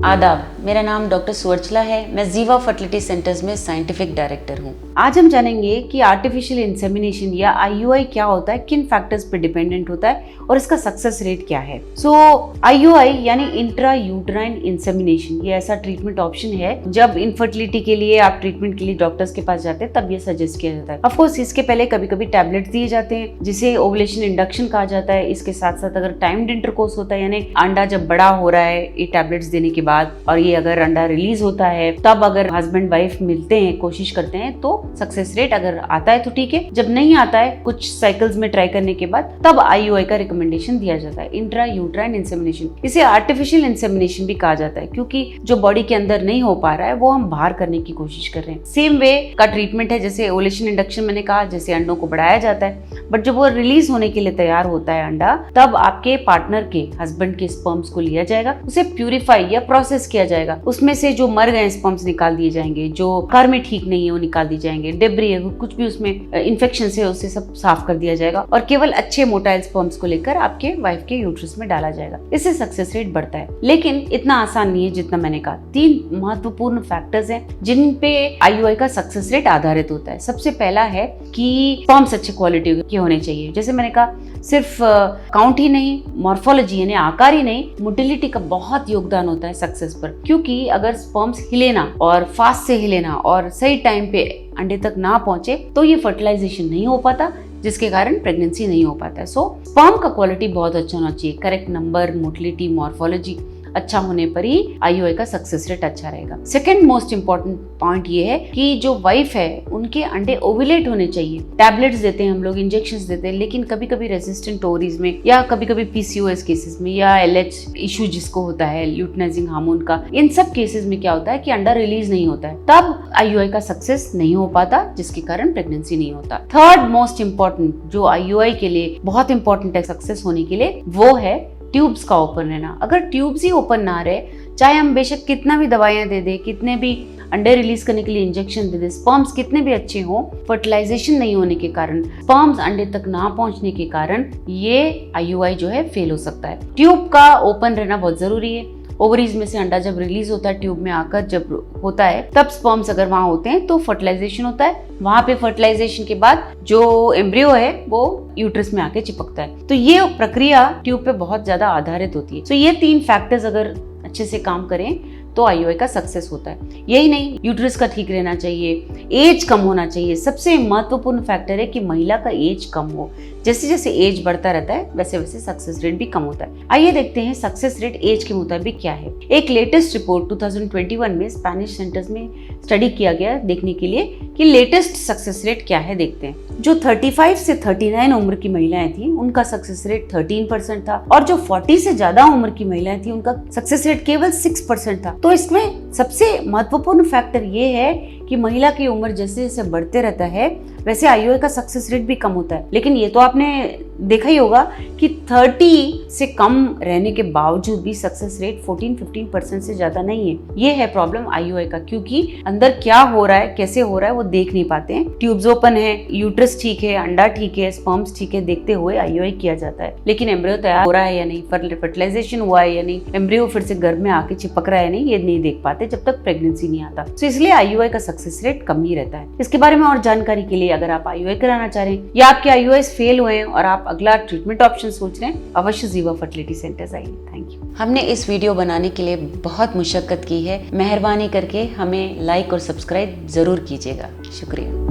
आदाब, मेरा नाम डॉक्टर सुवर्चला है। मैं जीवा फर्टिलिटी सेंटर्स में साइंटिफिक डायरेक्टर हूँ। आज हम जानेंगे कि आर्टिफिशियल इंसेमिनेशन या आईयूआई क्या होता है, किन फैक्टर्स पर डिपेंडेंट होता है और इसका सक्सेस रेट क्या है। आईयूआई यानी इंट्रा यूट्राइन इंसेमिनेशन, ये ऐसा ट्रीटमेंट ऑप्शन है जब इनफर्टिलिटी के लिए आप ट्रीटमेंट के लिए डॉक्टर्स के पास जाते हैं तब ये सजेस्ट किया जाता है। ऑफ कोर्स इसके पहले कभी कभी टैबलेट्स दिए जाते हैं जिसे ओवुलेशन इंडक्शन कहा जाता है। इसके साथ साथ अगर टाइम्ड इंटरकोर्स होता है यानी अंडा जब बड़ा हो रहा है ये टैबलेट्स देने के बाद और ये अगर अंडा रिलीज होता है तब अगर हस्बैंड वाइफ मिलते हैं, कोशिश करते हैं तो सक्सेस रेट अगर आता है तो ठीक है, जब नहीं आता है कुछ साइकिल्स में ट्राई करने के बाद तब आईयूआई का रिकमेंडेशन दिया जाता है, इंट्रा यूट्राइन इंसेमिनेशन। इसे आर्टिफिशियल इंसेमिनेशन भी कहा जाता है क्योंकि जो बॉडी के अंदर नहीं हो पा रहा है वो हम बाहर करने की कोशिश कर रहे हैं। सेम वे का ट्रीटमेंट है जैसे ओवुलेशन इंडक्शन मैंने कहा, जैसे अंडों को बढ़ाया जाता है, बट जब वो रिलीज होने के लिए तैयार होता है अंडा तब आपके पार्टनर के हस्बैंड के स्पर्म्स को लिया जाएगा, उसे प्यूरिफाई या प्रोसेस किया जाएगा, उसमें से जो मर गए स्पर्म्स निकाल दिए जाएंगे, जो कार में ठीक नहीं है वो निकाल दिए जाएंगे, डेब्री है कुछ भी उसमें इन्फेक्शन है उसे सब साफ कर दिया जाएगा और केवल अच्छे मोटाइल स्पर्म्स को लेकर आपके वाइफ के यूट्रस में डाला जाएगा। इससे सक्सेस रेट बढ़ता है, लेकिन इतना आसान नहीं है जितना मैंने कहा। 3 महत्वपूर्ण फैक्टर्स हैं जिन पे आईयूआई का सक्सेस रेट आधारित होता है। सबसे पहला है कि स्पर्म्स अच्छे क्वालिटी के होने चाहिए। जैसे मैंने कहा सिर्फ काउंट ही नहीं, मॉर्फोलॉजी यानी आकार ही नहीं, मोटिलिटी का बहुत योगदान होता है सक्सेस पर, क्योंकि अगर स्पर्म्स हिले ना और फास्ट से हिले ना और सही टाइम पे अंडे तक ना पहुंचे तो ये फर्टिलाइजेशन नहीं हो पाता, जिसके कारण प्रेगनेंसी नहीं हो पाता है। स्पर्म का क्वालिटी बहुत अच्छा होना चाहिए, करेक्ट नंबर, मोटिलिटी, मॉर्फोलॉजी अच्छा होने पर ही आईयूआई का सक्सेस रेट अच्छा रहेगा। सेकंड मोस्ट इंपॉर्टेंट पॉइंट ये है कि जो वाइफ है उनके अंडे ओवुलेट होने चाहिए। टैबलेट्स देते हैं हम लोग, इंजेक्शंस देते हैं, लेकिन कभी कभी रेजिस्टेंट ओवरीज में या कभी कभी पीसीओएस केसेस में या एलएच इशू जिसको होता है ल्यूटिनाइजिंग हार्मोन का, इन सब केसेस में क्या होता है कि अंडा रिलीज नहीं होता है, तब आईयूआई का सक्सेस नहीं हो पाता, जिसके कारण प्रेगनेंसी नहीं होता। थर्ड मोस्ट इंपॉर्टेंट जो आईयूआई के लिए बहुत इंपॉर्टेंट है सक्सेस होने के लिए, वो है ट्यूब्स का ओपन रहना। अगर ट्यूब्स ही ओपन ना रहे, चाहे हम बेशक कितना भी दवाइयां दे दे, कितने भी अंडे रिलीज करने के लिए इंजेक्शन दे दे, स्पर्म्स कितने भी अच्छे हों, फर्टिलाइजेशन नहीं होने के कारण, स्पर्म्स अंडे तक ना पहुंचने के कारण ये आईयूआई जो है फेल हो सकता है। ट्यूब का ओपन रहना बहुत जरूरी है। ओवरीज में से अंडा जब रिलीज होता है ट्यूब में आकर जब होता है तब स्पर्म्स अगर वहां होते हैं तो फर्टिलाइजेशन होता है। वहां पे फर्टिलाइजेशन के बाद जो एम्ब्रियो है वो यूट्रस में आके चिपकता है। तो ये प्रक्रिया ट्यूब पे बहुत ज्यादा आधारित होती है। ये 3 फैक्टर्स अगर अच्छे से काम करें तो आईयूआई का सक्सेस होता है। यही नहीं, यूट्रस का ठीक रहना चाहिए, एज कम होना चाहिए। सबसे महत्वपूर्ण फैक्टर है कि महिला का एज कम हो। जैसे जैसे एज बढ़ता रहता है वैसे वैसे सक्सेस रेट भी कम होता है। आइए देखते हैं सक्सेस रेट एज के मुताबिक क्या है। एक लेटेस्ट रिपोर्ट 2021 में स्पेनिश सेंटर्स में स्टडी किया गया देखने के लिए कि लेटेस्ट सक्सेस रेट क्या है। देखते हैं। जो 35 से 39 उम्र की महिलाएं थी उनका सक्सेस रेट 13% था और जो 40 से ज्यादा उम्र की महिलाएं थी उनका सक्सेस रेट केवल 6% था। तो इसमें सबसे महत्वपूर्ण फैक्टर ये है कि महिला की उम्र जैसे जैसे बढ़ते रहता है वैसे आईयूआई का सक्सेस रेट भी कम होता है। लेकिन ये तो आपने देखा ही होगा कि 30 से कम रहने के बावजूद भी सक्सेस रेट 14-15% से ज्यादा नहीं है। ये है प्रॉब्लम आईयूआई का, क्योंकि अंदर क्या हो रहा है, कैसे हो रहा है वो देख नहीं पाते हैं। ट्यूब्स ओपन है, यूट्रस ठीक है, अंडा ठीक है, स्पर्म्स ठीक है, देखते हुए आईयूआई किया जाता है। लेकिन एम्ब्रियो तैयार हो रहा है या नहीं, फर्टिलाइजेशन हुआ है या नहीं, एम्ब्रियो फिर से गर्भ में आके चिपक रहा है नहीं, ये नहीं देख पाते जब तक प्रेगनेंसी नहीं आता। तो इसलिए आईयूआई का सक्सेस रेट कम ही रहता है। इसके बारे में और जानकारी के लिए अगर आप आईयूआई कराना चाह रहे हैं या आपके आईयूआई फेल हुए हैं और आप अगला ट्रीटमेंट ऑप्शन सोच रहे हैं, अवश्य जीवा फर्टिलिटी सेंटर्स आइए। Thank you. हमने इस वीडियो बनाने के लिए बहुत मुशक्कत की है, मेहरबानी करके हमें लाइक और सब्सक्राइब जरूर कीजिएगा। शुक्रिया।